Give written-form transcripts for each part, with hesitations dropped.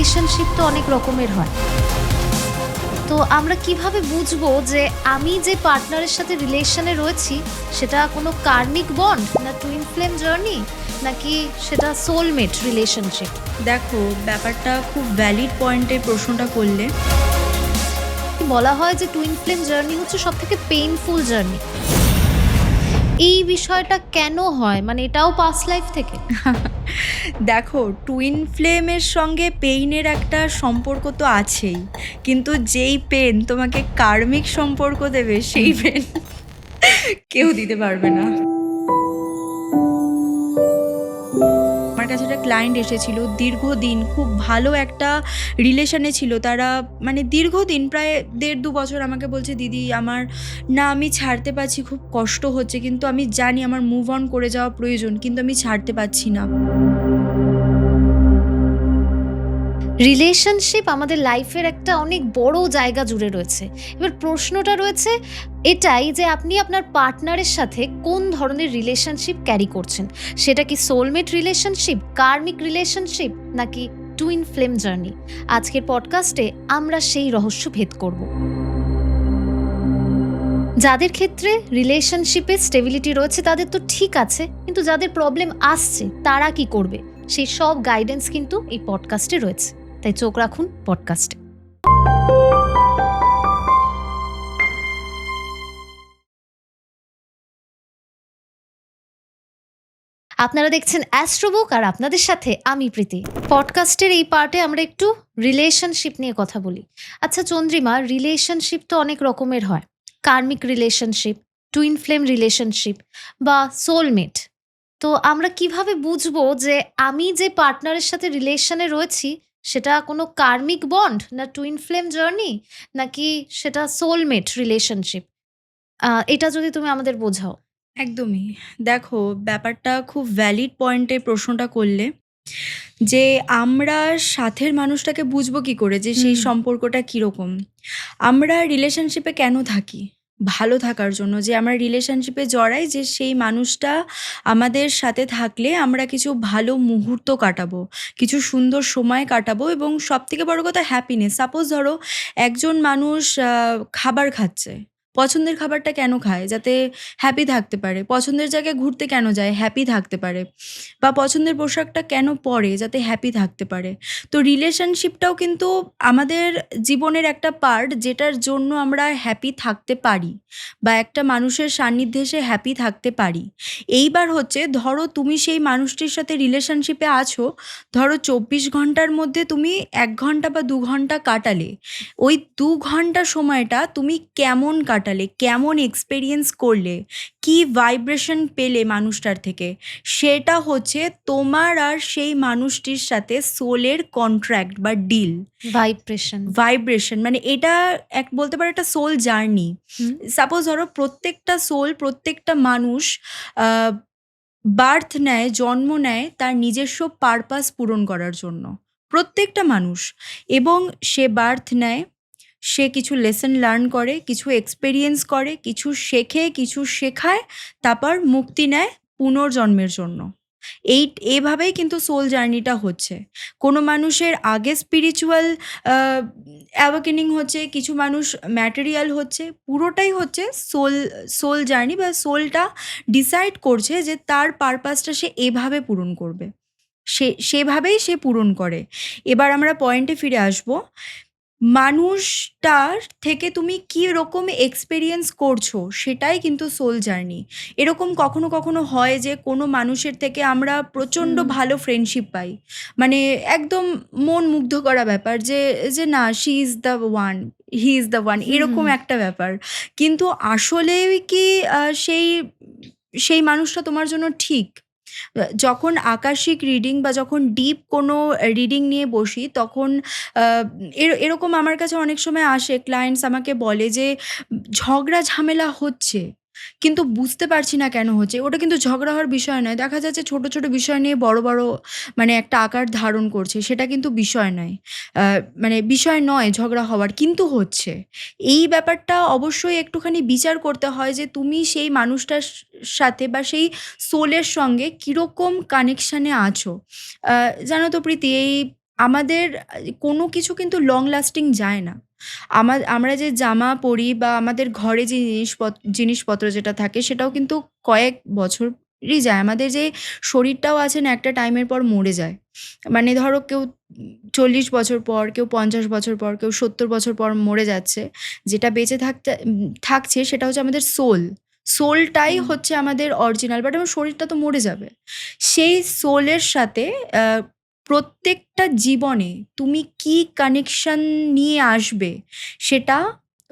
Relationship তো অনেক রকমের হয়। তো আমরা কিভাবে বুঝবো যে আমি যে পার্টনারের সাথে রিলেশনে রয়েছি সেটা কোনো কার্মিক বন্ড না টুইন ফ্লেম জার্নি নাকি সেটা সোলমেট রিলেশনশিপ? দেখো, ব্যাপারটা খুব ভ্যালিড পয়েন্টে প্রশ্নটা করলে। বলা হয় যে টুইন ফ্লেম জার্নি হচ্ছে সব থেকে পেইনফুল জার্নি। এই বিষয়টা কেন হয়, মানে এটাও পাস্ট লাইফ থেকে? দেখো, টুইন ফ্লেমের সঙ্গে পেইনের একটা সম্পর্ক তো আছেই, কিন্তু যেই পেন তোমাকে কার্মিক সম্পর্ক দেবে সেই পেন কেউ দিতে পারবে না। আমার কাছে একটা ক্লায়েন্ট এসেছিল, দীর্ঘদিন খুব ভালো একটা রিলেশনে ছিল তারা, মানে দীর্ঘদিন প্রায় 1.5-2 বছর আমাকে বলছে, দিদি আমি ছাড়তে পারছি, খুব কষ্ট হচ্ছে, কিন্তু আমি জানি আমার মুভ অন করে যাওয়া প্রয়োজন, কিন্তু আমি ছাড়তে পারছি না। রিলেশনশিপ আমাদের লাইফের একটা অনেক বড় জায়গা জুড়ে রয়েছে। এবার প্রশ্নটা রয়েছে এটাই যে আপনি আপনার পার্টনারের সাথে কোন ধরনের রিলেশনশিপ ক্যারি করছেন। সেটা কি সোলমেট রিলেশনশিপ, কার্মিক রিলেশনশিপ নাকি টুইন ফ্লেম জার্নি? আজকের পডকাস্টে আমরা সেই রহস্য ভেদ করব। যাদের ক্ষেত্রে রিলেশনশিপে স্টেবিলিটি রয়েছে তাদের তো ঠিক আছে, কিন্তু যাদের প্রবলেম আসছে তারা কি করবে, সেই সব গাইডেন্স কিন্তু এই পডকাস্টে রয়েছে। তাই চোখ রাখুন পডকাস্টে। আপনারা দেখছেন অ্যাস্ট্রোবুক আর আপনাদের সাথে আমি প্রীতি। পডকাস্টের এই পার্টে আমরা একটু রিলেশনশিপ নিয়ে কথা বলি। আচ্ছা চন্দ্রিমা, রিলেশনশিপ তো অনেক রকমের হয়। কার্মিক রিলেশনশিপ, টুইন ফ্লেম রিলেশনশিপ বা সোলমেট। তো আমরা কিভাবে বুঝবো যে আমি যে পার্টনারের সাথে রিলেশনে রয়েছি সেটা কোনো কার্মিক বন্ড না টুইন ফ্লেম জার্নি নাকি সেটা সোলমেট রিলেশনশিপ? এটা যদি তুমি আমাদের বোঝাও। একদমই। দেখো, ব্যাপারটা খুব ভ্যালিড পয়েন্টে প্রশ্নটা করলে, যে আমরা সাথের মানুষটাকে বুঝবো কি করে যে সেই সম্পর্কটা কীরকম। আমরা রিলেশনশিপে কেন থাকি? ভালো থাকার জন্য। যে আমরা রিলেশনশিপে জড়াই যে সেই মানুষটা আমাদের সাথে থাকলে আমরা কিছু ভালো মুহূর্ত কাটাবো, কিছু সুন্দর সময় কাটাবো, এবং সবথেকে বড় কথা হ্যাপিনেস। সাপোজ ধরো একজন মানুষ খাবার খাচ্ছে, পছন্দের খাবারটা কেন খায়? যাতে হ্যাপি থাকতে পারে। পছন্দের জায়গায় ঘুরতে কেন যায়? হ্যাপি থাকতে পারে। বা পছন্দের পোশাকটা কেন পরে? যাতে হ্যাপি থাকতে পারে। তো রিলেশনশিপটাও কিন্তু আমাদের জীবনের একটা পার্ট, যেটার জন্য আমরা হ্যাপি থাকতে পারি বা একটা মানুষের সান্নিধ্যে এসে হ্যাপি থাকতে পারি। এইবার হচ্ছে, ধরো তুমি সেই মানুষটির সাথে রিলেশনশিপে আছো, ধরো 24 ঘন্টার মধ্যে তুমি 1 ঘন্টা বা 2 ঘন্টা কাটালে। ওই 2 ঘন্টা সময়টা তুমি কেমন কাটালে, কেমন এক্সপেরিয়েন্স করলে, কি ভাইব্রেশন পেলে মানুষটার থেকে, সেটা হচ্ছে তোমার আর সেই মানুষটির সাথে সোলের কন্ট্রাক্ট বা ডিল। ভাইব্রেশন মানে এটা বলতে পারো একটা সোল জার্নি। সাপোজ ধরো প্রত্যেকটা সোল, প্রত্যেকটা মানুষ বার্থ নেয়, জন্ম নেয় তার নিজস্ব পারপাস পূরণ করার জন্য। প্রত্যেকটা মানুষ। এবং সে বার্থ নেয়, সে কিছু লেসন লার্ন করে, কিছু এক্সপেরিয়েন্স করে, কিছু শেখে, কিছু শেখায়, তারপর মুক্তি নেয় পুনর্জন্মের জন্য। এভাবেই কিন্তু সোল জার্নিটা হচ্ছে। কোনো মানুষের আগে স্পিরিচুয়াল অ্যাওয়াকেনিং হচ্ছে, কিছু মানুষ ম্যাটেরিয়াল হচ্ছে, পুরোটাই হচ্ছে সোল জার্নি। বা সোলটা ডিসাইড করছে যে তার পারপাসটা সে এভাবে পূরণ করবে, সেভাবেই সে পূরণ করে। এবার আমরা পয়েন্টে ফিরে আসবো। মানুষটার থেকে তুমি কি রকম এক্সপেরিয়েন্স করছো সেটাই কিন্তু সোল জার্নি। এরকম কখনো কখনো হয় যে কোনো মানুষের থেকে আমরা প্রচণ্ড ভালো ফ্রেন্ডশিপ পাই, মানে একদম মন মুগ্ধ করা ব্যাপার, যে যে না, she is the one, he is the one, এরকম একটা ব্যাপার। কিন্তু আসলেই কি সেই মানুষটা তোমার জন্য ঠিক? যখন আকাশিক রিডিং বা যখন ডিপ কোনো রিডিং নিয়ে বসি, তখন এরকম আমার কাছে অনেক সময় আসে, ক্লায়েন্টস আমাকে বলে যে ঝগড়া ঝামেলা হচ্ছে, কিন্তু বুঝতে পারছি না কেন হচ্ছে। ওটা কিন্তু ঝগড়া হওয়ার বিষয় নয়। দেখা যাচ্ছে ছোট ছোট বিষয় নিয়ে বড় বড় মানে একটা আকার ধারণ করছে, সেটা কিন্তু বিষয় নয়। মানে বিষয় নয় ঝগড়া হওয়ার, কিন্তু হচ্ছে। এই ব্যাপারটা অবশ্যই একটুখানি বিচার করতে হয় যে তুমি সেই মানুষটার সাথে বা সেই সোলের সঙ্গে কীরকম কানেকশানে আছো। জানো তো প্রীতি, এই আমাদের কোনো কিছু কিন্তু লং লাস্টিং যায় না। আমরা যে জামা পরি বা আমাদের ঘরে যে জিনিসপত্র যেটা থাকে সেটাও কিন্তু কয়েক বছরই যায়। আমাদের যে শরীরটাও আছে না, একটা টাইমের পর মরে যায়। মানে ধরো কেউ 40 বছর পর, কেউ 50 বছর পর, কেউ 70 বছর পর মরে যাচ্ছে। যেটা বেঁচে থাকছে সেটা হচ্ছে আমাদের সোল। সোলটাই হুম। হচ্ছে আমাদের অরিজিনাল, বাট আমার শরীরটা তো মরে যাবে। সেই সোলের সাথে প্রত্যেকটা জীবনে তুমি কি কানেকশন নিয়ে আসবে, সেটা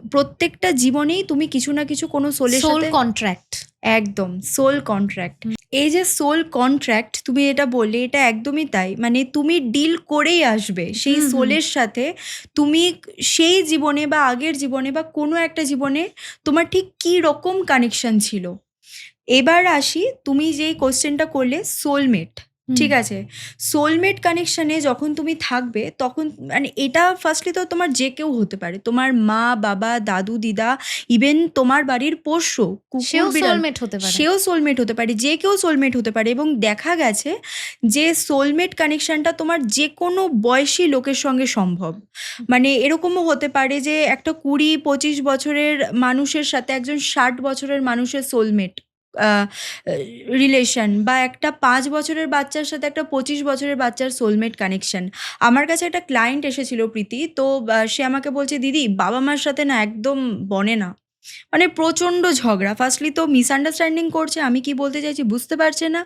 প্রত্যেকটা জীবনেই তুমি কিছু না কিছু কোনো সোলের সোল সাথে কন্ট্রাক্ট। একদম সোল কন্ট্রাক্ট। এই যে সোল কন্ট্রাক্ট তুমি এটা বললে, এটা একদমই তাই। মানে তুমি ডিল করেই আসবে সেই হুম, হুম। সোলের সাথে। তুমি সেই জীবনে বা আগের জীবনে বা কোনো একটা জীবনে তোমার ঠিক কি রকম কানেকশন ছিল। এবার আসি, তুমি যেই কোশ্চেনটা করলে সোলমেট, ঠিক আছে? সোলমেট কানেকশনে যখন তুমি থাকবে তখন মানে এটা ফার্স্টলি তো তোমার যে কেউ হতে পারে, তোমার মা, বাবা, দাদু, দিদা, ইভেন তোমার বাড়ির পোষ্য কুকুর, সেও বিড়াল, সোলমেট হতে পারে। সেও সোলমেট হতে পারে। যে কেউ সোলমেট হতে পারে। এবং দেখা গেছে যে সোলমেট কানেকশনটা তোমার যে কোনো বয়সী লোকের সঙ্গে সম্ভব। মানে এরকমও হতে পারে যে একটা 20-25 বছরের মানুষের সাথে একজন 60 বছরের মানুষের সোলমেট রিলেশন, বা একটা 5 বছরের বাচ্চার সাথে একটা 25 বছরের বাচ্চার সোলমেট কানেকশন। আমার কাছে একটা ক্লায়েন্ট এসেছিল, প্রীতি। তো সে আমাকে বলছে, দিদি বাবা মার সাথে না একদম বনে না। মানে প্রচণ্ড ঝগড়া। ফার্স্টলি তো মিসআন্ডারস্ট্যান্ডিং করছে, আমি কি বলতে চাইছি বুঝতে পারছে না।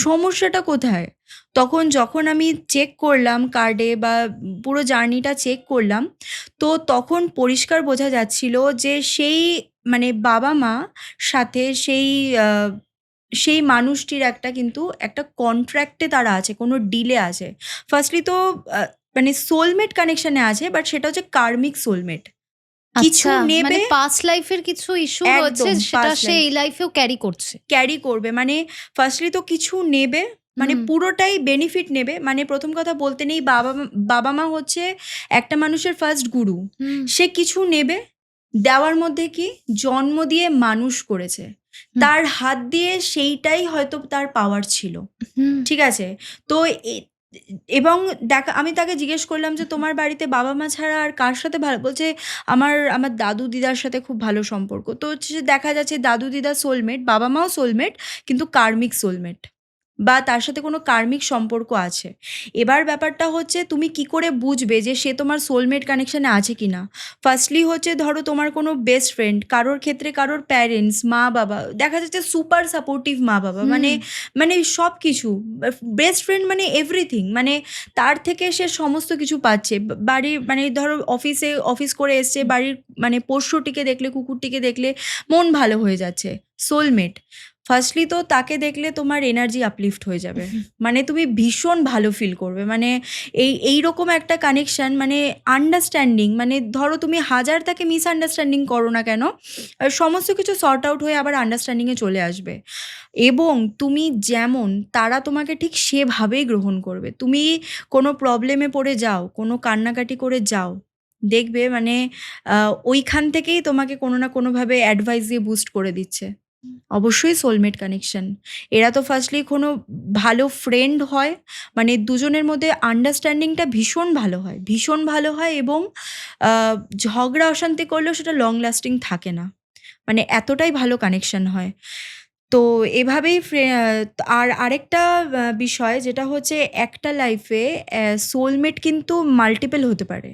সমস্যাটা কোথায়? যখন আমি চেক করলাম কার্ডে বা পুরো জার্নিটা চেক করলাম, তো তখন পরিষ্কার বোঝা যাচ্ছিল যে সেই মানে বাবা মা সাথে সেই মানুষটির কিন্তু একটা কন্ট্রাক্টে তারা আছে, কোনো ডিলে আছে। ফার্স্টলি তো মানে সোলমেট কানেকশনে আছে, বাট সেটা হচ্ছে কার্মিক সোলমেট। কিছু আচ্ছা, মানে নেবে, পাস্ট লাইফের কিছু ইস্যু রয়েছে একদম সেটা past সে life এই লাইফেও ক্যারি করছে। ক্যারি করবে। মানে ফার্স্টলি তো কিছু নেবে, মানে হুম, পুরোটাই বেনিফিট নেবে। মানে প্রথম কথা বলতে নেই, বাবা মা হচ্ছে একটা মানুষের ফার্স্ট গুরু। হুম, সে কিছু নেবে, দেওয়ার মধ্যে কি জন্ম দিয়ে মানুষ করেছে, হুম, তার হাত দিয়ে সেইটাই হয়তো তার পাওয়ার ছিল। হুম, ঠিক আছে? তো এবং আমি তাকে জিজ্ঞেস করলাম যে, "তোমার বাড়িতে বাবা মা ছাড়া আর কার সাথে ভালো?" বলছে, আমার দাদু দিদার সাথে খুব ভালো সম্পর্ক।" তো হচ্ছে দেখা যাচ্ছে দাদু দিদা সোলমেট, বাবা মাও সোলমেট, কিন্তু কার্মিক সোলমেট, বা তার সাথে কোনো কার্মিক সম্পর্ক আছে। এবার ব্যাপারটা হচ্ছে তুমি কি করে বুঝবে যে সে তোমার সোলমেট কানেকশনে আছে কিনা? ফার্স্টলি হচ্ছে ধরো তোমার কোনো বেস্ট ফ্রেন্ড, কারোর ক্ষেত্রে কারোর প্যারেন্টস, মা-বাবা, দেখা যাচ্ছে সুপার সাপোর্টিভ মা-বাবা। হুম, মানে সবকিছু। বেস্ট ফ্রেন্ড মানে এভরিথিং। মানে তার থেকে সে সমস্ত কিছু পাচ্ছে। বাড়ির মানে ধরো অফিস করে এসছে, বাড়ির মানে পোষ্যটিকে দেখলে, কুকুরটিকে দেখলে মন ভালো হয়ে যাচ্ছে। সোলমেট। ফার্স্টলি তো তাকে দেখলে তোমার এনার্জি আপলিফট হয়ে যাবে। মানে তুমি ভীষণ ভালো ফিল করবে। মানে এইরকম একটা কানেকশন, মানে আন্ডারস্ট্যান্ডিং। মানে ধরো তুমি হাজার তাকে মিসআন্ডারস্ট্যান্ডিং করো না কেন, সমস্ত কিছু সর্ট আউট হয়ে আবার আন্ডারস্ট্যান্ডিংয়ে চলে আসবে। এবং তুমি যেমন, তারা তোমাকে ঠিক সেভাবেই গ্রহণ করবে। তুমি কোনো প্রবলেমে পড়ে যাও, কোনো কান্নাকাটি করে যাও, দেখবে মানে ওইখান থেকেই তোমাকে কোনো না কোনোভাবে অ্যাডভাইস দিয়ে বুস্ট করে দিচ্ছে। অবশ্যই সোলমেট কানেকশন। এরা তো ফার্স্টলি কোনো ভালো ফ্রেন্ড হয়। মানে দুজনের মধ্যে আন্ডারস্ট্যান্ডিংটা ভীষণ ভালো হয়, ভীষণ ভালো হয়। এবং ঝগড়া অশান্তি করলেও সেটা লং লাস্টিং থাকে না। মানে এতটাই ভালো কানেকশন হয়। তো এভাবেই আর আরেকটা বিষয় যেটা হচ্ছে, একটা লাইফে সোলমেট কিন্তু মাল্টিপল হতে পারে।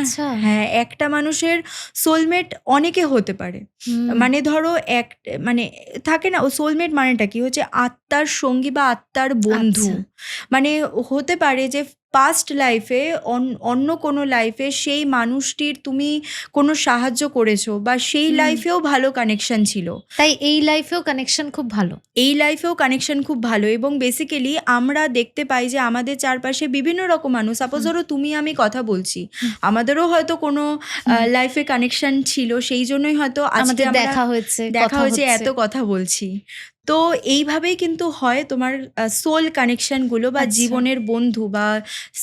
আচ্ছা, হ্যাঁ, একটা মানুষের সোলমেট অনেকে হতে পারে। হুম, মানে ধরো মানে থাকে না, ও সোলমেট মানেটা কি হচ্ছে আত্মার সঙ্গী বা আত্মার বন্ধু। আচ্ছা, মানে হতে পারে যে পাস্ট লাইফে, অন্য কোনো লাইফে সেই মানুষটির তুমি কোনো সাহায্য করেছো, বা সেই হুম। লাইফেও ভালো কানেকশন ছিল। তাই এই লাইফেও কানেকশন খুব ভালো। এই লাইফেও কানেকশন খুব ভালো। এবং বেসিক্যালি আমরা দেখতে পাই যে আমাদের চারপাশে বিভিন্ন রকম মানুষ, সাপোজ হুম, ধরো তুমি আমি কথা বলছি, হুম, আমাদেরও হয়তো কোনো হুম। লাইফে কানেকশন ছিল, সেই জন্যই হয়তো আজকে আমাদের আমরা দেখা হয়েছে, দেখা কথা হয়েছে, হচ্ছে। এত কথা বলছি। তো এইভাবেই কিন্তু হয় তোমার সোল কানেকশনগুলো, বা আচ্ছা। জীবনের বন্ধু বা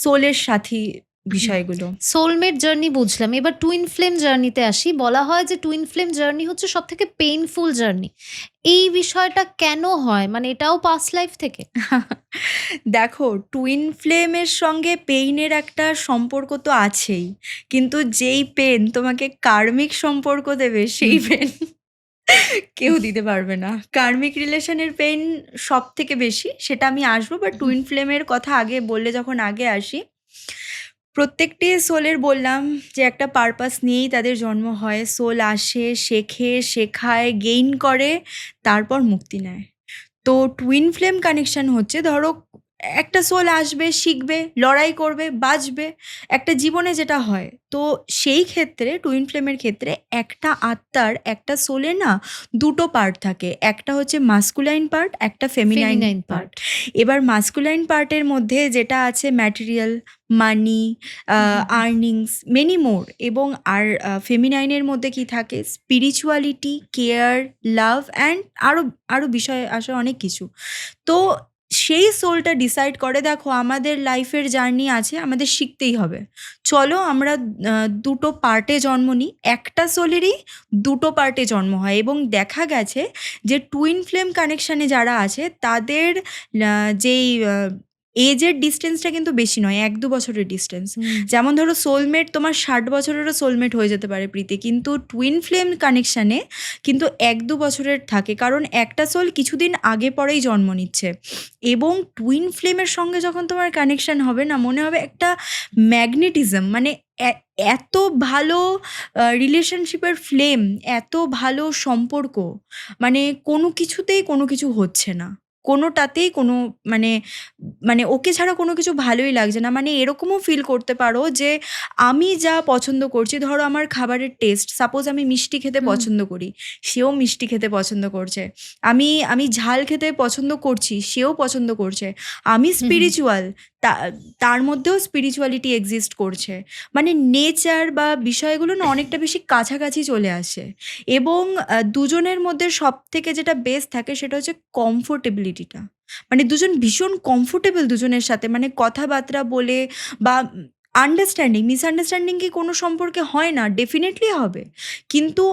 সোলের সাথী বিষয়গুলো। সোলমেট জার্নি বুঝলাম। এবার টুইন ফ্লেম জার্নিতে আসি। বলা হয় যে টুইন ফ্লেম জার্নি হচ্ছে সবথেকে পেইনফুল জার্নি। এই বিষয়টা কেন হয়? মানে এটাও পাস্ট লাইফ থেকে? দেখো, টুইন ফ্লেমের সঙ্গে পেইনের একটা সম্পর্ক তো আছেই। কিন্তু যেই পেন তোমাকে কার্মিক সম্পর্ক দেবে সেই হুম। পেন কেউ দিতে পারবে না। কার্মিক রিলেশনের পেইন সবথেকে বেশি, সেটা আমি আসবো। বাট টুইন ফ্লেমের কথা আগে বললে যখন আগে আসি, প্রত্যেকটি সোলের বললাম যে একটা পারপাস নিয়েই তাদের জন্ম হয়। সোল আসে, শেখে, শেখায়, গেইন করে, তারপর মুক্তি নেয়। তো টুইন ফ্লেম কানেকশন হচ্ছে, ধরো একটা সোল আসবে, শিখবে, লড়াই করবে, বাঁচবে, একটা জীবনে যেটা হয়। তো সেই ক্ষেত্রে টুইন ফ্লেমের ক্ষেত্রে একটা আত্মার, একটা সোলে না দুটো পার্ট থাকে। একটা হচ্ছে মাস্কুলাইন পার্ট, একটা ফেমিনাইন ফেমিনাইন পার্ট। পার্ট। এবার মাস্কুলাইন পার্টের মধ্যে যেটা আছে ম্যাটেরিয়াল, মানি, আর্নিংস, মেনি মোর। এবং আর ফেমিনাইনের মধ্যে কি থাকে? স্পিরিচুয়ালিটি, কেয়ার, লাভ অ্যান্ড আরও আরও বিষয় আসে অনেক কিছু। তো সেই সোলটা ডিসাইড করে, দেখো আমাদের লাইফের জার্নি আছে, আমাদের শিখতেই হবে। চলো আমরা দুটো পার্টে জন্ম নিই। একটা সোলেরই দুটো পার্টে জন্ম হয়। এবং দেখা গেছে যে টুইন ফ্লেম কানেকশানে যারা আছে তাদের যেই এজের ডিস্টেন্সটা কিন্তু বেশি নয়, 1-2 বছরের ডিস্টেন্স। যেমন ধরো সোলমেট তোমার 60 বছরেরও সোলমেট হয়ে যেতে পারে প্রীতি, কিন্তু টুইন ফ্লেম কানেকশানে কিন্তু 1-2 বছরের থাকে, কারণ একটা সোল কিছুদিন আগে পরেই জন্ম নিচ্ছে। এবং টুইন ফ্লেমের সঙ্গে যখন তোমার কানেকশান হবে না, মনে হবে একটা ম্যাগনেটিজম, মানে এত ভালো রিলেশনশিপের ফ্লেম, এত ভালো সম্পর্ক, মানে কোনো কিছুতেই কোনো কিছু হচ্ছে না, কোনোটাতেই কোনো মানে মানে ওকে ছাড়া কোনো কিছু ভালোই লাগছে না। মানে এরকমও ফিল করতে পারো যে আমি যা পছন্দ করছি, ধরো আমার খাবারের টেস্ট, সাপোজ আমি মিষ্টি খেতে পছন্দ করি, সেও মিষ্টি খেতে পছন্দ করছে। আমি ঝাল খেতে পছন্দ করছি, সেও পছন্দ করছে। আমি স্পিরিচুয়াল, তার মধ্যেও স্পিরিচুয়ালিটি এক্সিস্ট করছে। মানে নেচার বা বিষয়গুলো না অনেকটা বেশি কাছাকাছি চলে আসে। এবং দুজনের মধ্যে সবথেকে যেটা বেস্ট থাকে সেটা হচ্ছে কমফোর্টেবিলিটিটা। মানে দুজন ভীষণ কমফোর্টেবল দুজনের সাথে, মানে কথাবার্তা বলে বা মিসআন্ডারস্ট্যান্ডিং কি কোনো সম্পর্কে হয় না? ডেফিনেটলি হবে। কিন্তু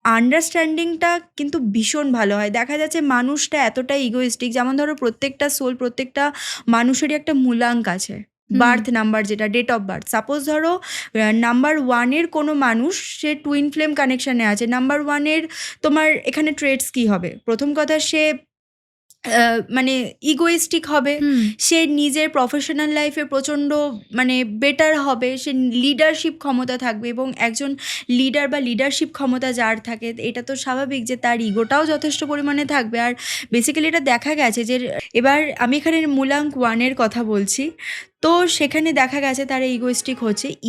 আন্ডারস্ট্যান্ডিংটা কিন্তু ভীষণ ভালো হয়। দেখা যাচ্ছে মানুষটা এতটাই ইগোইস্টিক, যেমন ধরো প্রত্যেকটা সোল, প্রত্যেকটা মানুষেরই একটা মূলাঙ্ক আছে। বার্থ নাম্বার, যেটা ডেট অফ বার্থ। সাপোজ ধরো নাম্বার 1 এর কোনো মানুষ, সে টুইন ফ্লেম কানেকশানে আছে। নাম্বার 1 এর তোমার এখানে ট্রেটস কী হবে? প্রথম কথা, সে মানে ইগোইস্টিক হবে। সে নিজের প্রফেশনাল লাইফে প্রচণ্ড মানে বেটার হবে। সে লিডারশিপ ক্ষমতা থাকবে, এবং একজন লিডার বা লিডারশিপ ক্ষমতা যার থাকে, এটা তো স্বাভাবিক যে তার ইগোটাও যথেষ্ট পরিমাণে থাকবে। আর বেসিক্যালি এটা দেখা গেছে যে, এবার আমি এখানে মূলাঙ্ক 1 এর কথা বলছি। তো সেখানে দেখা গেছে তারা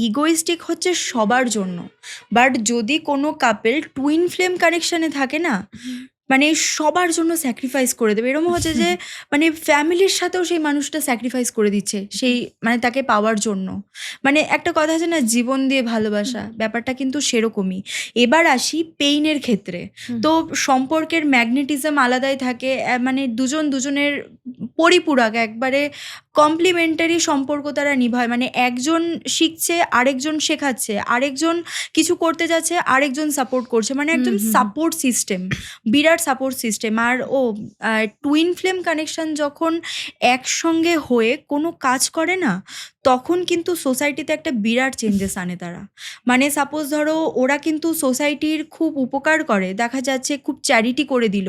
ইগোইস্টিক হচ্ছে সবার জন্য। বাট যদি কোনো কাপেল টুইন ফ্লেম কানেকশানে থাকে না, মানে সবার জন্য স্যাক্রিফাইস করে দেবে। এরকম হচ্ছে যে মানে ফ্যামিলির সাথেও সেই মানুষটা স্যাক্রিফাইস করে দিচ্ছে সেই মানে তাকে পাওয়ার জন্য। মানে একটা কথা আছে না, জীবন দিয়ে ভালোবাসা, ব্যাপারটা কিন্তু সেরকমই। এবার আসি পেইনের ক্ষেত্রে। তো সম্পর্কের ম্যাগনেটিজম আলাদাই থাকে। মানে দুজন দুজনের পরিপূরক, একবারে কমপ্লিমেন্টারি সম্পর্ক তারা নিভায়। মানে একজন শিখছে, আরেকজন শেখাচ্ছে, আরেকজন কিছু করতে যাচ্ছে, আরেকজন সাপোর্ট করছে। মানে একদম সাপোর্ট সিস্টেম, বিরাট সাপোর্ট সিস্টেম। আর টুইন ফ্লেম কানেকশন যখন একসঙ্গে হয়ে কোনো কাজ করে না, তখন কিন্তু সোসাইটিতে একটা বিরাট চেঞ্জেস আনে তারা। মানে সাপোজ ধরো ওরা কিন্তু সোসাইটির খুব উপকার করে, দেখা যাচ্ছে খুব চ্যারিটি করে দিল,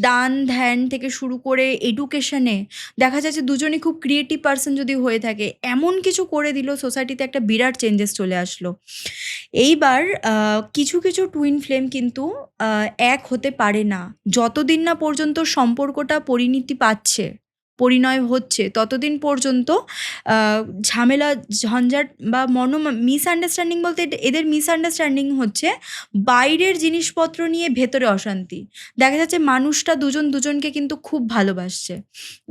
দান ধ্যান থেকে শুরু করে এডুকেশনে। দেখা যাচ্ছে দুজনে খুব ক্রিয়েটিভ পার্সন যদি হয়ে থাকে, এমন কিছু করে দিল, সোসাইটিতে একটা বিরাট চেঞ্জেস চলে আসলো। এইবার কিছু কিছু টুইন ফ্লেম কিন্তু এক হতে পারে না যতদিন না পর্যন্ত সম্পর্কটা পরিণয় হচ্ছে, ততদিন পর্যন্ত ঝামেলা, ঝঞ্ঝাট বা মিসআন্ডারস্ট্যান্ডিং বলতে এদের মিসআন্ডারস্ট্যান্ডিং হচ্ছে বাইরের জিনিসপত্র নিয়ে ভেতরে অশান্তি। দেখা যাচ্ছে মানুষটা দুজন দুজনকে কিন্তু খুব ভালোবাসছে,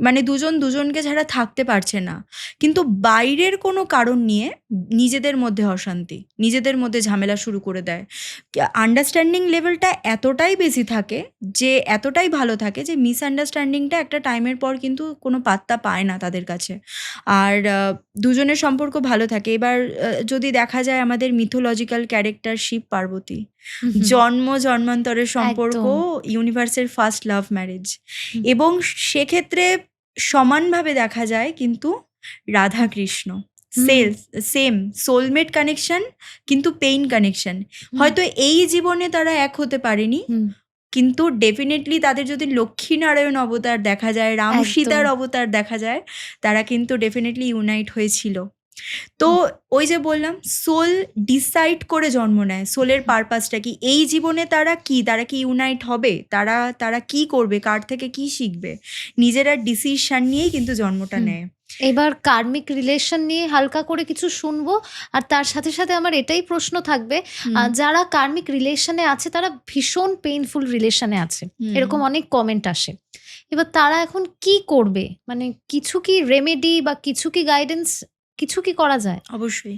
মানে দুজন দুজনকে ছাড়া থাকতে পারছে না, কিন্তু বাইরের কোনো কারণ নিয়ে নিজেদের মধ্যে অশান্তি, নিজেদের মধ্যে ঝামেলা শুরু করে দেয়। আন্ডারস্ট্যান্ডিং লেভেলটা এতটাই বেশি থাকে, যে এতটাই ভালো থাকে যে মিসআন্ডারস্ট্যান্ডিংটা একটা টাইমের পর কিন্তু কোনো পাত্তা পায় না তাদের কাছে। আর দুজনের সম্পর্ক ভালো থাকে। এবার যদি দেখা যায় আমাদের মিথোলজিক্যাল ক্যারেক্টার শিব পার্বতী, হুম, হুম, জন্মান্তরের সম্পর্ক, একদম। ইউনিভার্সের ফার্স্ট লাভ ম্যারেজ। হুম, এবং সেক্ষেত্রে সমানভাবে দেখা যায় কিন্তু রাধা কৃষ্ণ হুম, সেলস সেম সোলমেট কানেকশন, কিন্তু পেইন কানেকশন। হুম, হয়তো এই জীবনে তারা এক হতে পারেনি, হুম, কিন্তু ডেফিনেটলি তাদের যদি লক্ষ্মীনারায়ণ অবতার দেখা যায়, রাম একদম। সীতার অবতার দেখা যায়, তারা কিন্তু ডেফিনেটলি ইউনাইট হয়েছিল। তো হুম, ওই যে বললাম, সোল ডিসাইড করে জন্ম নেয়। সোলের পারপাসটা কি, এই জীবনে তারা কি ইউনাইট হবে, তারা তারা কি করবে, কার থেকে কি শিখবে, নিজেরা ডিসিশন নিয়েই কিন্তু জন্মটা হুম। নেয়। এবার কার্মিক রিলেশন নিয়ে হালকা করে কিছু শুনবো। আর তার সাথে, সাথে আমার এটাই প্রশ্ন থাকবে, হুম যারা কার্মিক রিলেশনে আছে তারা ভীষণ পেইনফুল রিলেশনে আছে। হুম এরকম অনেক কমেন্ট আসে। এবার তারা এখন কি করবে? মানে কিছু কি রেমেডি বা কিছু কি গাইডেন্স, কিছু কি করা যায়? অবশ্যই।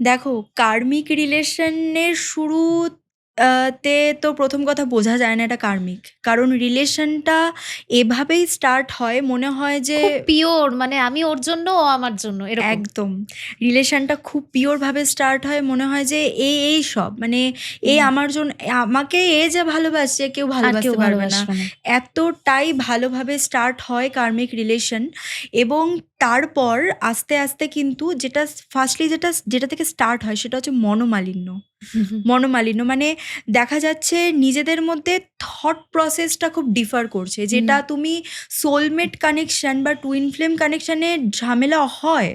দেখো, কার্মিক রিলেশনের শুরু তে তো প্রথম কথা বোঝা যায় না এটা কার্মিক। কারণ রিলেশনটা এভাবেই স্টার্ট হয়, মনে হয় যে খুব পিওর, মানে আমি ওর জন্য, ও আমার জন্য এরকম। একদম। রিলেশনটা খুব পিওরভাবে স্টার্ট হয়, মনে হয় যে এই সব মানে হুম, আমার জন্য, আমাকে যা ভালোবাসছে কেউ আর কেউ ভালোবাসতে পারবে না। ভালোবাসবে না। এতটাই ভালোভাবে স্টার্ট হয় কার্মিক রিলেশন। এবং তারপর আস্তে, আস্তে কিন্তু যেটা ফার্স্টলি যেটা থেকে স্টার্ট হয় সেটা হচ্ছে মনোমালিন্য। হুম, হুম, মনোমালিন্য মানে দেখা যাচ্ছে নিজেদের মধ্যে থট প্রসেসটা খুব ডিফার করছে। হুম, যেটা তুমি সোলমেট কানেকশন বা টুইন ফ্লেম কানেকশনে ঝামেলা হয়,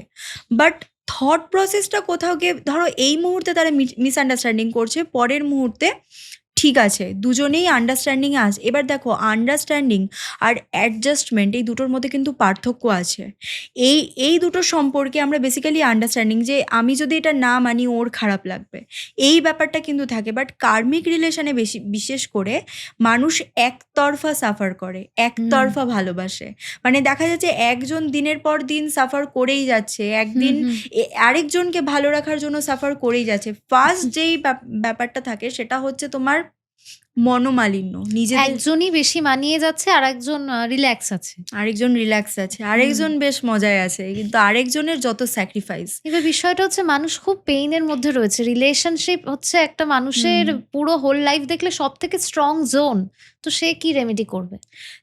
বাট থট প্রসেসটা কোথাও গিয়ে ধরো এই মুহূর্তে তারা মিসআন্ডারস্ট্যান্ডিং করছে, পরের মুহূর্তে ঠিক আছে, দুজনেই আন্ডারস্ট্যান্ডিংয়ে আছে। এবার দেখো, আন্ডারস্ট্যান্ডিং আর অ্যাডজাস্টমেন্ট এই দুটোর মধ্যে কিন্তু পার্থক্য আছে। এই এই দুটো সম্পর্কে আমরা বেসিক্যালি আন্ডারস্ট্যান্ডিং, যে আমি যদি এটা না মানি ওর খারাপ লাগবে, এই ব্যাপারটা কিন্তু থাকে। বাট কার্মিক রিলেশনে বিশেষ করে মানুষ একতরফা সাফার করে, হুম, একতরফা ভালোবাসে। মানে দেখা যাচ্ছে একজন দিনের পর দিন সাফার করেই যাচ্ছে, হুম, একদিন হুম। আরেকজনকে ভালো রাখার জন্য সাফার করেই যাচ্ছে। ফার্স্ট যেই ব্যাপারটা থাকে সেটা হচ্ছে তোমার মনোমালিন্য, নিজেদের। একজনই বেশি মানিয়ে যাচ্ছে, আরেকজন রিল্যাক্স আছে। আরেকজন রিল্যাক্স আছে, হুম। আরেকজন বেশ মজায় আছে, কিন্তু আরেকজনের যত স্যাক্রিফাইস। এবার বিষয়টা হচ্ছে মানুষ খুব পেইন এর মধ্যে রয়েছে। রিলেশনশিপ হচ্ছে একটা মানুষের হুম পুরো হোল লাইফ দেখলে সবথেকে স্ট্রং জোন। তো সে কি রেমেডি করবে?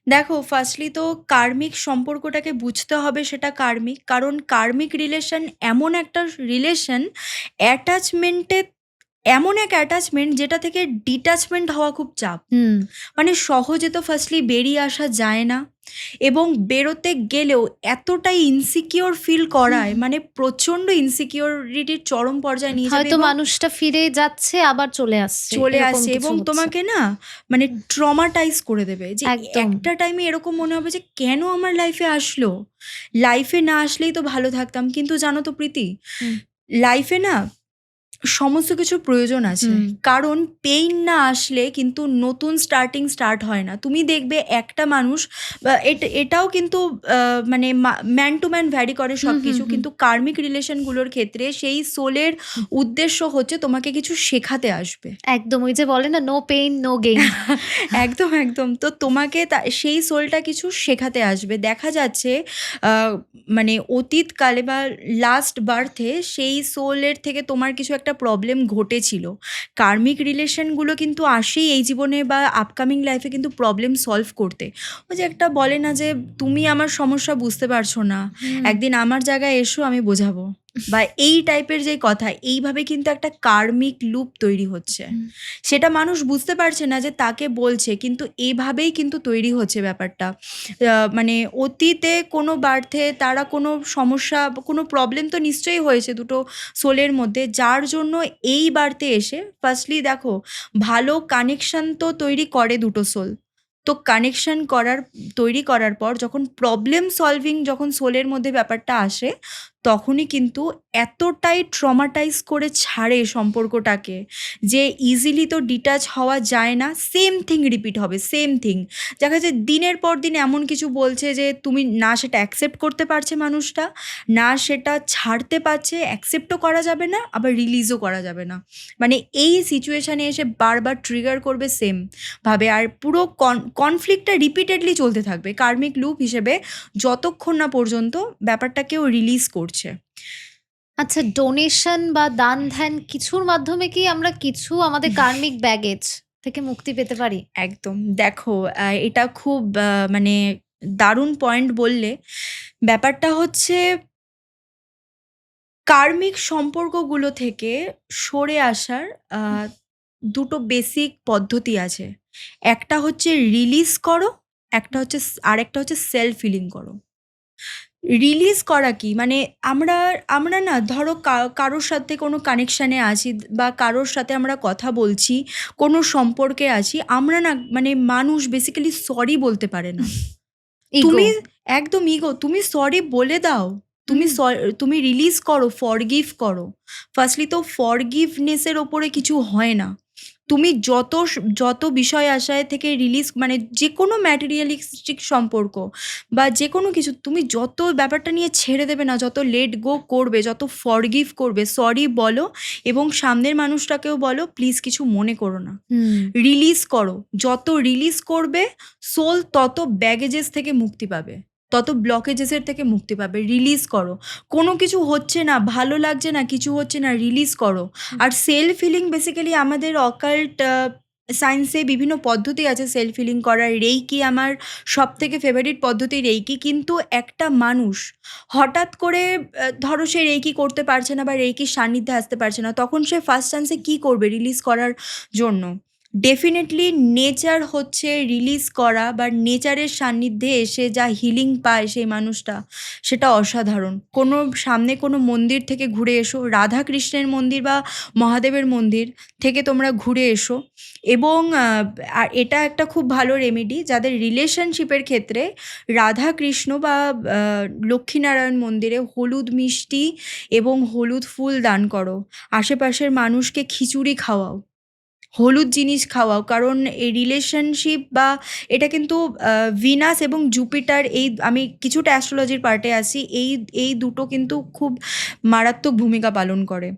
দেখো, ফার্স্টলি তো কার্মিক সম্পর্কটাকে বুঝতে হবে সেটা কার্মিক। কারণ কার্মিক রিলেশন এমন একটা রিলেশন, অ্যাটাচমেন্টে এমন এক অ্যাটাচমেন্ট যেটা থেকে ডিটাচমেন্ট হওয়া খুব চাপ। হুম, মানে সহজে তো ফার্স্টলি বেরিয়ে আসা যায় না, এবং বেরোতে গেলেও এতটাই ইনসিকিওর ফিল করায়, হুম। মানে প্রচণ্ড ইনসিকিউরিটির চরম পর্যায়ে নিয়ে যাবে, হয়তো এবং মানুষটা ফিরে যাচ্ছে আবার চলে আসছে। চলে এরকম আসে, কিছু এবং হচ্ছে। তোমাকে না মানে হুম, ট্রমাটাইজ করে দেবে। যে একদম। একটা টাইমে এরকম মনে হবে যে কেন আমার লাইফে আসলো, লাইফে না আসলেই তো ভালো থাকতাম। কিন্তু জানো তো প্রীতি, হুম, লাইফে না সমস্ত কিছুর প্রয়োজন আছে। হুম, কারণ পেইন না আসলে কিন্তু নতুন স্টার্ট হয় না। তুমি দেখবে একটা মানুষ, এটাও কিন্তু মানে ম্যান টু ম্যান ভ্যারি করে হুম, হুম, সবকিছু। হুম, কিন্তু কার্মিক রিলেশনগুলোর ক্ষেত্রে সেই সোলের হুম। উদ্দেশ্য হচ্ছে তোমাকে কিছু শেখাতে আসবে। একদম ওই যে বলে না, নো পেইন নো গেইন। একদম, একদম। তো তোমাকে সেই সোলটা কিছু শেখাতে আসবে। দেখা যাচ্ছে আ মানে অতীতকালে বা লাস্ট বার্থে সেই সোলের থেকে তোমার কিছু একটা প্রবলেম ঘটেছিল। কার্মিক রিলেশনগুলো কিন্তু আসেই এই জীবনে বা আপকামিং লাইফে কিন্তু প্রবলেম সলভ করতে। ওই যে একটা বলে না যে, "তুমি আমার সমস্যা বুঝতে পারছো না। হুম, একদিন আমার জায়গায় এসো, আমি বোঝাবো।" বা এই টাইপের যে কথা, এইভাবে কিন্তু একটা কার্মিক লুপ তৈরি হচ্ছে। হুম, সেটা মানুষ বুঝতে পারছে না যে তাকে বলছে, কিন্তু এভাবেই কিন্তু তৈরি হচ্ছে ব্যাপারটা। মানে অতীতে কোনো বার্থে তারা কোনো সমস্যা বা কোনো প্রবলেম তো নিশ্চয়ই হয়েছে দুটো সোলের মধ্যে, যার জন্য এই বার্থে এসে ফার্স্টলি দেখো, ভালো কানেকশন তো তৈরি করে দুটো সোল। তো কানেকশন তৈরি করার পর যখন প্রবলেম সলভিং, যখন সোলের মধ্যে ব্যাপারটা আসে, তখনই কিন্তু এতটাই ট্রমাটাইজ করে ছাড়ে সম্পর্কটাকে যে ইজিলি তো ডিটাচ হওয়া যায় না। সেম থিং রিপিট হবে, সেম থিং। দেখা যায় দিনের পর দিন এমন কিছু বলছে যে তুমি না সেটা অ্যাকসেপ্ট করতে পারছে মানুষটা, না সেটা ছাড়তে পারছে, অ্যাকসেপ্টও করা যাবে না, আবার রিলিজও করা যাবে না। মানে এই সিচুয়েশানে এসে বারবার ট্রিগার করবে সেম ভাবে, আর পুরো কনফ্লিক্টটা রিপিটেডলি চলতে থাকবে কার্মিক লুপ হিসেবে, যতক্ষণ না পর্যন্ত ব্যাপারটাকেও রিলিজ করছে। আচ্ছা, ডোনেশন বা দান ধ্যান কিছুর মাধ্যমে কি আমরা কিছু আমাদের কার্মিক ব্যাগেজ থেকে মুক্তি পেতে পারি? একদম। দেখো, এটা খুব মানে দারুণ পয়েন্ট বললে। ব্যাপারটা হচ্ছে কার্মিক সম্পর্কগুলো থেকে সরে আসার দুটো বেসিক পদ্ধতি আছে। একটা হচ্ছে রিলিজ করো, আরেকটা হচ্ছে সেলফ হিলিং করো। রিলিজ করা কি? মানে আমরা আমরা না ধরো কারোর সাথে কোনো কানেকশানে আছি বা কারোর সাথে আমরা কথা বলছি, কোনো সম্পর্কে আছি, আমরা না মানে মানুষ বেসিক্যালি সরি বলতে পারে না। ইগো। তুমি একদম ইগো, তুমি সরি বলে দাও। তুমি রিলিজ করো, ফরগিভ করো। ফার্স্টলি তো ফরগিভনেসের ওপরে কিছু হয় না। তুমি যত বিষয় আশায় থেকে রিলিজ, মানে যেকোনো ম্যাটেরিয়ালিস্টিক সম্পর্ক বা যেকোনো কিছু তুমি যত ব্যাপারটা নিয়ে ছেড়ে দেবে না, যত লেট গো করবে, যত ফরগিভ করবে, সরি বলো এবং সামনের মানুষটাকেও বলো প্লিজ কিছু মনে করো না। রিলিজ করো। যত রিলিজ করবে সোল তত ব্যাগেজেস থেকে মুক্তি পাবে, তত ব্লকেজেসের থেকে মুক্তি পাবে। রিলিজ করো। কোনো কিছু হচ্ছে না, ভালো লাগছে না, কিছু হচ্ছে না, রিলিজ করো। আর সেলফ হিলিং বেসিক্যালি আমাদের অকাল্ট সায়েন্সে বিভিন্ন পদ্ধতি আছে সেলফ হিলিং করার। রেইকি আমার সবথেকে ফেভারিট পদ্ধতি রেইকি। কিন্তু একটা মানুষ হঠাৎ করে ধরো সে রেইকি করতে পারছে না বা রেইকির সান্নিধ্যে আসতে পারছে না, তখন সে ফার্স্ট চান্সে কী করবে রিলিজ করার জন্য? ডেফিনেটলি নেচার হচ্ছে রিলিজ করা, বা নেচারের সান্নিধ্যে এসে যা হিলিং পায় সেই মানুষটা, সেটা অসাধারণ। সামনে কোনো মন্দির থেকে ঘুরে এসো, রাধা কৃষ্ণের মন্দির বা মহাদেবের মন্দির থেকে তোমরা ঘুরে এসো। এবং আর এটা একটা খুব ভালো রেমেডি যাদের রিলেশনশিপের ক্ষেত্রে, রাধা কৃষ্ণ বা লক্ষ্মীনারায়ণ মন্দিরে হলুদ মিষ্টি এবং হলুদ ফুল দান করো। আশেপাশের মানুষকে খিচুড়ি খাওয়াও, হলুদ জিনিস খাওয়াও। কারণ এই রিলেশনশিপ বা এটা কিন্তু ভিনাস এবং জুপিটার, আমি কিছুটা অ্যাস্ট্রোলজির পার্টে আছি, এই দুটো কিন্তু খুব মারাত্মক ভূমিকা পালন করে।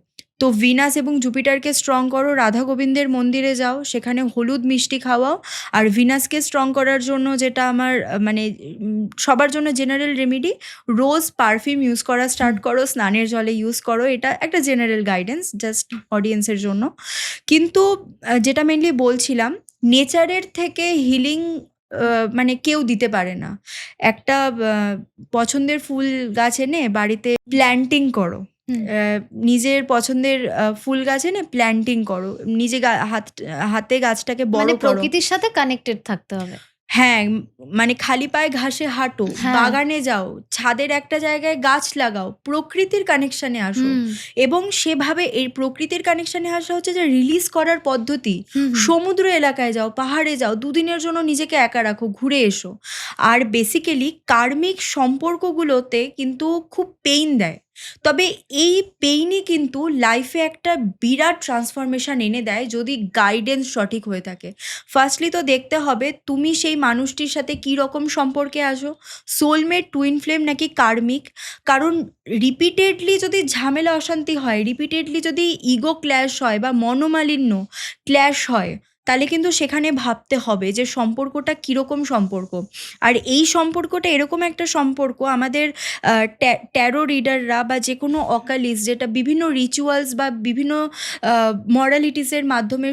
তো ভিনাস এবং জুপিটারকে স্ট্রং করো, রাধা গোবিন্দের মন্দিরে যাও, সেখানে হলুদ মিষ্টি খাওয়াও। আর ভিনাসকে স্ট্রং করার জন্য যেটা আমার মানে সবার জন্য জেনারেল রেমেডি, রোজ পারফিউম ইউজ করা স্টার্ট করো, স্নানের জলে ইউজ করো। এটা একটা জেনারেল গাইডেন্স জাস্ট অডিয়েন্সের জন্য। কিন্তু যেটা মেনলি বলছিলাম, নেচারের থেকে হিলিং মানে কেউ দিতে পারে না। একটা পছন্দের ফুল গাছ এনে বাড়িতে প্ল্যান্টিং করো। নিজের পছন্দের ফুল গাছ এনে প্ল্যান্টিং করো, নিজে হাতে গাছটাকে মানে বড় করো। প্রকৃতির সাথে কানেক্টেড থাকতে হবে। হ্যাঁ, মানে খালি পায়ে ঘাসে হাঁটো, হ্যাঁ। বাগানে যাও, ছাদের একটা জায়গায় গাছ লাগাও, প্রকৃতির কানেকশনে আসো। এবং সেভাবে এই প্রকৃতির কানেকশনে আসা হচ্ছে যে রিলিজ করার পদ্ধতি। সমুদ্র এলাকায় যাও, পাহাড়ে যাও, দুদিনের জন্য নিজেকে একা রাখো, ঘুরে এসো। আর বেসিক্যালি কার্মিক সম্পর্কগুলোতে কিন্তু খুব পেইন দেয়, তবে এই পেইনই কিন্তু লাইফে একটা বিরাট ট্রান্সফরমেশন এনে দেয় যদি গাইডেন্স সঠিক হয়ে থাকে। ফার্স্টলি তো দেখতে হবে তুমি সেই মানুষটির সাথে কী রকম সম্পর্কে আসো, সোলমেট, টুইন ফ্লেম নাকি কার্মিক। কারণ রিপিটেডলি যদি ঝামেলা অশান্তি হয়, রিপিটেডলি যদি ইগো ক্ল্যাশ হয় বা মনোমালিন্য ক্ল্যাশ হয়, তাহলে কিন্তু সেখানে ভাবতে হবে যে সম্পর্কটা কীরকম সম্পর্ক। আর এই সম্পর্কটা এরকম একটা সম্পর্ক, আমাদের ট্যারো রিডাররা বা যে কোনো অকালিস্ট যেটা বিভিন্ন রিচুয়ালস বা বিভিন্ন মরালিটিসের মাধ্যমে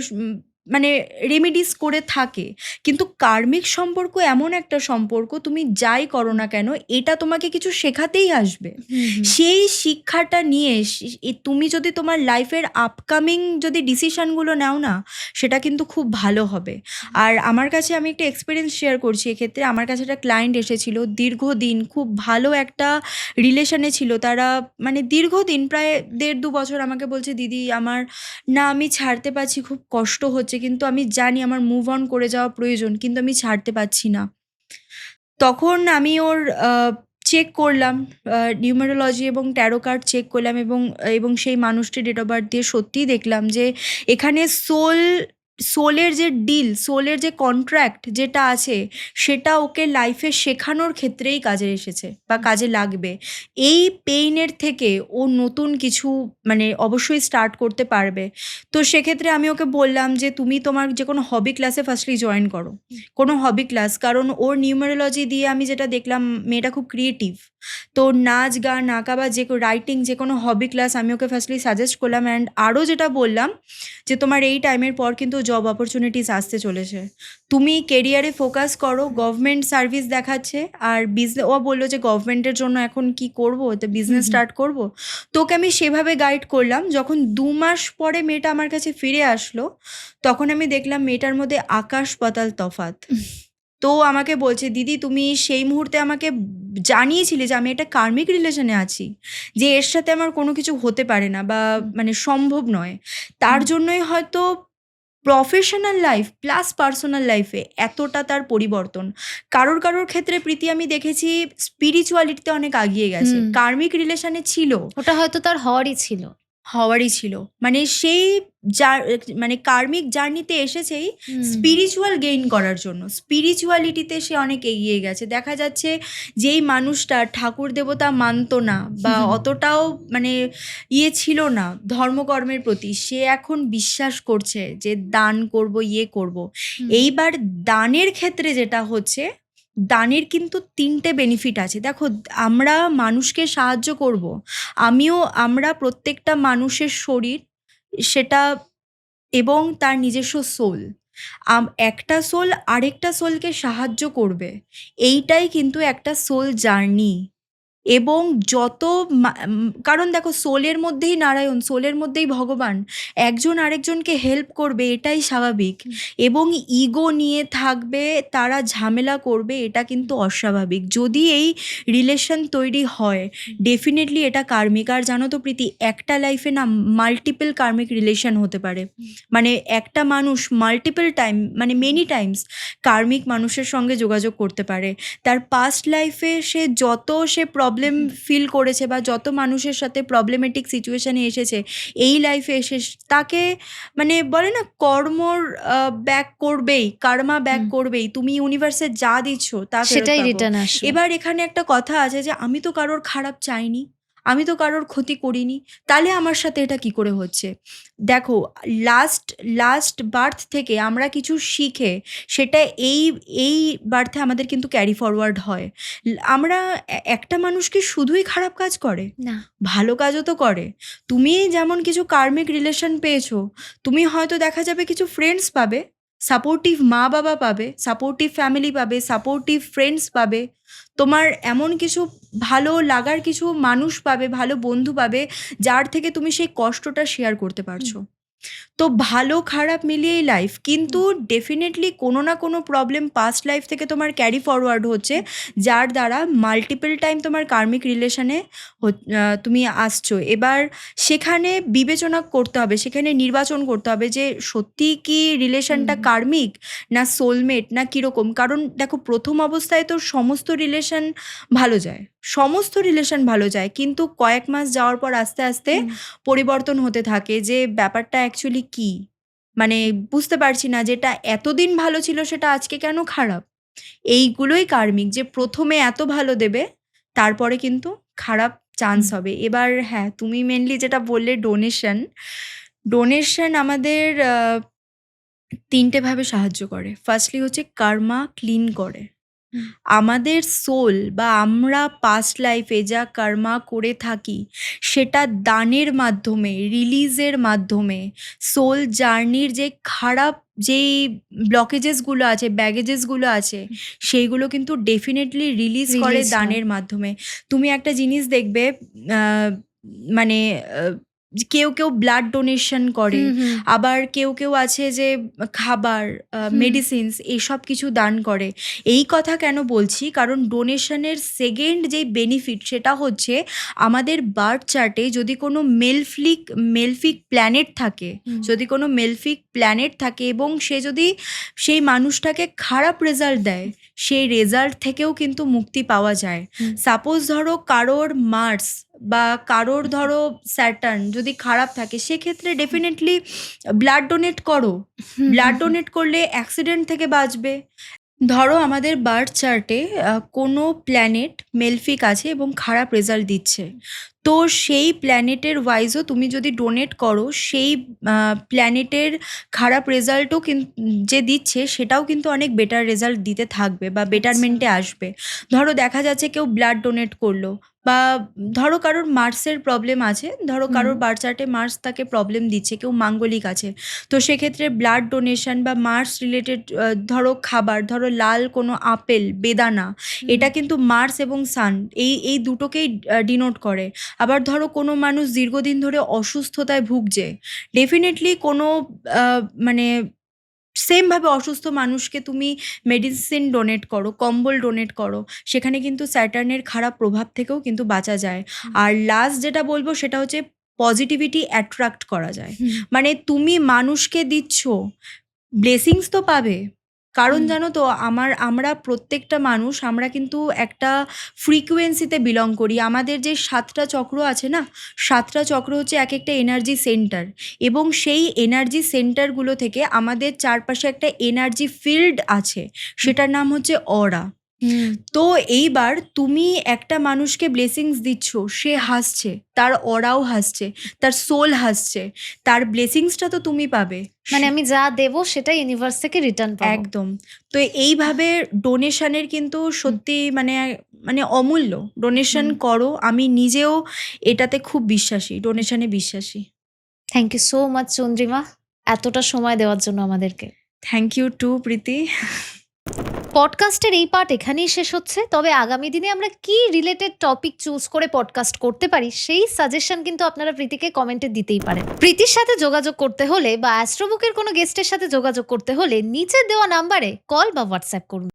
মানে রেমিডিস করে থাকে। কিন্তু কার্মিক সম্পর্ক এমন একটা সম্পর্ক, তুমি যাই করো না কেন এটা তোমাকে কিছু শেখাতেই আসবে। সেই শিক্ষাটা নিয়ে তুমি যদি তোমার লাইফের আপকামিং যদি ডিসিশনগুলো নাও না, সেটা কিন্তু খুব ভালো হবে। আর আমার কাছে, আমি একটা এক্সপিরিয়েন্স শেয়ার করছি এক্ষেত্রে। আমার কাছে একটা ক্লায়েন্ট এসেছিল, দীর্ঘদিন খুব ভালো একটা রিলেশনে ছিল তারা, মানে দীর্ঘদিন প্রায় 1.5-2 বছর আমাকে বলছে, দিদি আমি ছাড়তে পারছি, খুব কষ্ট হচ্ছে, কিন্তু আমি জানি আমার মুভ অন করে যাওয়া প্রয়োজন, কিন্তু আমি ছাড়তে পারছি না। তখন আমি ওর চেক করলাম, নিউমেরোলজি এবং ট্যারো কার্ড চেক করলাম, এবং সেই মানুষটির ডেট অফ বার্থ দিয়ে সত্যিই দেখলাম যে এখানে সোলের যে ডিল, সোলের যে কন্ট্রাক্ট যেটা আছে, সেটা ওকে লাইফে শেখানোর ক্ষেত্রেই কাজে এসেছে বা কাজে লাগবে। এই পেইনের থেকে ও নতুন কিছু মানে অবশ্যই স্টার্ট করতে পারবে। তো সেক্ষেত্রে আমি ওকে বললাম যে তুমি তোমার যে কোনো হবি ক্লাসে ফার্স্টলি জয়েন করো, কোনো হবি ক্লাস। কারণ ওর নিউমেরোলজি দিয়ে আমি যেটা দেখলাম, মেয়েটা খুব ক্রিয়েটিভ। তো নাচ, গান, আঁকা বা রাইটিং যে কোনো হবি ক্লাস আমি ওকে ফার্স্টলি সাজেস্ট করলাম। অ্যান্ড আরও যেটা বললাম যে তোমার এই টাইমের পর কিন্তু জব অপরচুনিটিস আসতে চলেছে, তুমি কেরিয়ারে ফোকাস করো। গভর্নমেন্ট সার্ভিস দেখাচ্ছে, আর বিজনেস, ও বললো যে গভর্নমেন্টের জন্য এখন কি করবো, তো বিজনেস স্টার্ট করব। তোকে আমি সেভাবে গাইড করলাম। যখন 2 মাস পরে মেয়েটা আমার কাছে ফিরে আসলো, তখন আমি দেখলাম মেয়েটার মধ্যে আকাশ পাতাল তফাৎ। তো আমাকে বলছে, দিদি তুমি সেই মুহূর্তে আমাকে জানিয়েছিলে যে আমি একটা কার্মিক রিলেশনে আছি, যে এর সাথে আমার কোনো কিছু হতে পারে না বা মানে সম্ভব নয়। তার জন্যই হয়তো প্রফেশনাল লাইফ প্লাস পার্সোনাল লাইফে এতটা তার পরিবর্তন। কারোর ক্ষেত্রে প্রীতি আমি দেখেছি স্পিরিচুয়ালিটিতে অনেক আগিয়ে গেছে, কার্মিক রিলেশনে ছিল, ওটা হয়তো তার হওয়ারই ছিল। মানে সেই মানে কার্মিক জার্নিতে এসেছেই স্পিরিচুয়াল গেইন করার জন্য। স্পিরিচুয়ালিটিতে সে অনেক এগিয়ে গেছে। দেখা যাচ্ছে যেই মানুষটা ঠাকুর দেবতা মানতো না বা অতটাও মানে ছিল না ধর্মকর্মের প্রতি, সে এখন বিশ্বাস করছে যে দান করব, করব। এইবার দানের ক্ষেত্রে যেটা হচ্ছে, দানের কিন্তু 3টে বেনিফিট আছে। দেখো, আমরা মানুষকে সাহায্য করব, আমরা প্রত্যেকটা মানুষের শরীর সেটা এবং তার নিজস্ব সোল, একটা সোল আরেকটা সোলকে সাহায্য করবে। এইটাই কিন্তু একটা সোল জার্নি। এবং কারণ দেখো, সোলের মধ্যেই নারায়ণ, সোলের মধ্যেই ভগবান, একজন আরেকজনকে হেল্প করবে, এটাই স্বাভাবিক। এবং ইগো নিয়ে থাকবে, তারা ঝামেলা করবে, এটা কিন্তু অস্বাভাবিক। যদি এই রিলেশন তৈরি হয়, ডেফিনেটলি এটা কার্মিক। আর জানো তো প্রীতি, একটা লাইফে না মাল্টিপল কার্মিক রিলেশন হতে পারে। মানে একটা মানুষ মাল্টিপল টাইম, মানে মেনি টাইমস কার্মিক মানুষের সঙ্গে যোগাযোগ করতে পারে। তার পাস্ট লাইফে সে প্রবলেম ফিল করেছে বা যত মানুষের সাথে প্রবলেমেটিক সিচুয়েশনে এসেছে, এই লাইফে এসে তাকে মানে বলে না, কর্মর ব্যাক করবেই, কার্মা ব্যাক করবেই। তুমি ইউনিভার্সে যা দিচ্ছ তা সেটাই রিটার্ন আসবে। এবার এখানে একটা কথা আছে যে আমি তো কারোর খারাপ চাইনি, আমি তো কারোর ক্ষতি করিনি, তাহলে আমার সাথে এটা কি করে হচ্ছে? দেখো, লাস্ট বার্থ থেকে আমরা কিছু শিখে সেটা এই বার্থে আমাদের কিন্তু ক্যারি ফরওয়ার্ড হয়। আমরা একটা মানুষ কি শুধুই খারাপ কাজ করে? না, ভালো কাজও তো করে। তুমি যেমন কিছু কার্মিক রিলেশন পেয়েছো, তুমি হয়তো দেখা যাবে কিছু ফ্রেন্ডস পাবে, সাপোর্টিভ মা বাবা পাবে, সাপোর্টিভ ফ্যামিলি পাবে, সাপোর্টিভ ফ্রেন্ডস পাবে, তোমার এমন কিছু ভালো লাগার কিছু মানুষ পাবে, ভালো বন্ধু পাবে, যার থেকে তুমি সেই কষ্টটা শেয়ার করতে পারছো। তো ভালো খারাপ মিলিয়েই লাইফ, কিন্তু ডেফিনেটলি কোনো না কোনো প্রবলেম পাস্ট লাইফ থেকে তোমার ক্যারি ফরওয়ার্ড হচ্ছে, যার দ্বারা মাল্টিপল টাইম তোমার কার্মিক রিলেশনে তুমি আসছো। এবার সেখানে বিবেচনা করতে হবে, সেখানে নির্বাচন করতে হবে যে সত্যি কি রিলেশনটা কার্মিক না সোলমেট না কীরকম। কারণ দেখো, প্রথম অবস্থায় তো সমস্ত রিলেশন ভালো যায়, কিন্তু কয়েক মাস যাওয়ার পর আস্তে আস্তে পরিবর্তন হতে থাকে, যে ব্যাপারটা অ্যাকচুয়ালি কি, মানে বুঝতে পারছি না, যেটা এতদিন ভালো ছিল সেটা আজকে কেন খারাপ। এইগুলোই কার্মিক, যে প্রথমে এত ভালো দেবে, তারপরে কিন্তু খারাপ চান্স হবে। এবার হ্যাঁ, তুমি মেনলি যেটা বললে ডোনেশন আমাদের 3টে ভাবে সাহায্য করে। ফার্স্টলি হচ্ছে কার্মা ক্লিন করে। আমাদের সোল বা আমরা পাস্ট লাইফে যা কর্মা করে থাকি, সেটা দানের মাধ্যমে, রিলিজের মাধ্যমে, সোল জার্নির যে খারাপ যেই ব্লকেজেসগুলো আছে, ব্যাগেজেসগুলো আছে, সেইগুলো কিন্তু ডেফিনেটলি রিলিজ করে Release হয়। দানের মাধ্যমে। তুমি একটা জিনিস দেখবে, মানে কেউ কেউ ব্লাড ডোনেশন করে, হুম, হুম, আবার কেউ কেউ আছে যে খাবার, হুম, মেডিসিনস এইসব কিছু দান করে। এই কথা কেন বলছি, কারণ ডোনেশনের সেকেন্ড যেই বেনিফিট সেটা হচ্ছে আমাদের বার্থ চার্টে যদি কোনো মেলফিক প্ল্যানেট থাকে, হুম, যদি কোনো মেলফিক প্ল্যানেট থাকে এবং সে যদি সেই মানুষটাকে খারাপ রেজাল্ট দেয়, সেই রেজাল্ট থেকেও কিন্তু মুক্তি পাওয়া যায়। হুম, সাপোজ ধরো কারোর মার্স বা কারোর ধরো স্যাটার্ন যদি খারাপ থাকে, সেক্ষেত্রে ডেফিনেটলি ব্লাড ডোনেট করো। হুম, ব্লাড হুম, ডোনেট করলে অ্যাক্সিডেন্ট থেকে বাঁচবে। ধরো আমাদের বার্থ চার্টে কোনো প্ল্যানেট মেলফিক আছে এবং খারাপ রেজাল্ট দিচ্ছে, তো সেই প্ল্যানেটের ওয়াইজও তুমি যদি ডোনেট করো, সেই প্ল্যানেটের খারাপ রেজাল্টও যে দিচ্ছে সেটাও কিন্তু অনেক বেটার রেজাল্ট দিতে থাকবে বা আচ্ছা, বেটারমেন্টে আসবে। ধরো দেখা যাচ্ছে কেউ ব্লাড ডোনেট করলো, বা ধরো কারোর মার্সের প্রবলেম আছে, ধরো হুম, কারোর বার্থ চার্টে মার্স তাকে প্রবলেম দিচ্ছে, কেউ মাঙ্গলিক আছে, তো সেক্ষেত্রে ব্লাড ডোনেশন বা মার্স রিলেটেড ধরো খাবার, ধরো লাল কোনো আপেল, বেদানা, হুম, এটা কিন্তু মার্স এবং সান এই দুটোকেই ডিনোট করে। আবার ধরো কোনো মানুষ দীর্ঘদিন ধরে অসুস্থতায় ভুগছে, ডেফিনেটলি কোনো মানে সেমভাবে অসুস্থ মানুষকে তুমি মেডিসিন ডোনেট করো, কম্বল ডোনেট করো, সেখানে কিন্তু স্যাটার্নের খারাপ প্রভাব থেকেও কিন্তু বাঁচা যায়। হুম, আর লাস্ট যেটা বলবো সেটা হচ্ছে পজিটিভিটি অ্যাট্রাক্ট করা যায়। হুম, মানে তুমি মানুষকে দিচ্ছ, ব্লেসিংস তো পাবে। কারণ হুম, জানো তো আমরা প্রত্যেকটা মানুষ আমরা কিন্তু একটা ফ্রিকোয়েন্সিতে বিলং করি। আমাদের যে ৭টা চক্র আছে না, ৭টা চক্র হচ্ছে একেকটা এনার্জি সেন্টার, এবং সেই এনার্জি সেন্টারগুলো থেকে আমাদের চারপাশে একটা এনার্জি ফিল্ড আছে, সেটার নাম হচ্ছে অরা। হুম, তো এইবার তুমি একটা মানুষকে ব্লেসিংস দিচ্ছ, সে হাসছে, তার অরাও হাসছে, তার সোল হাসছে, তার ব্লেসিংসটা তো তুমি পাবে। মানে আমি যা দেবো সেটাই ইউনিভার্স থেকে রিটার্ন পাবো। একদম। তো এইভাবে ডোনেশনের কিন্তু হুম, সত্যি মানে মানে অমূল্য। ডোনেশন হুম, করো। আমি নিজেও এটাতে খুব বিশ্বাসী, ডোনেশনে বিশ্বাসী। Thank you so much Chandrima, এতটা সময় দেওয়ার জন্য আমাদেরকে। Thank you to Preeti. পডকাস্টের এই পার্ট এখানেই শেষ হচ্ছে, তবে আগামী দিনে আমরা কি রিলেটেড টপিক চুজ করে পডকাস্ট করতে পারি সেই সাজেশন কিন্তু আপনারা প্রীতিকে কমেন্টে দিতেই পারেন। প্রীতির সাথে যোগাযোগ করতে হলে বা অ্যাস্ট্রোবুকের কোনো গেস্টের সাথে যোগাযোগ করতে হলে নিচে দেওয়া নাম্বারে কল বা হোয়াটসঅ্যাপ করুন।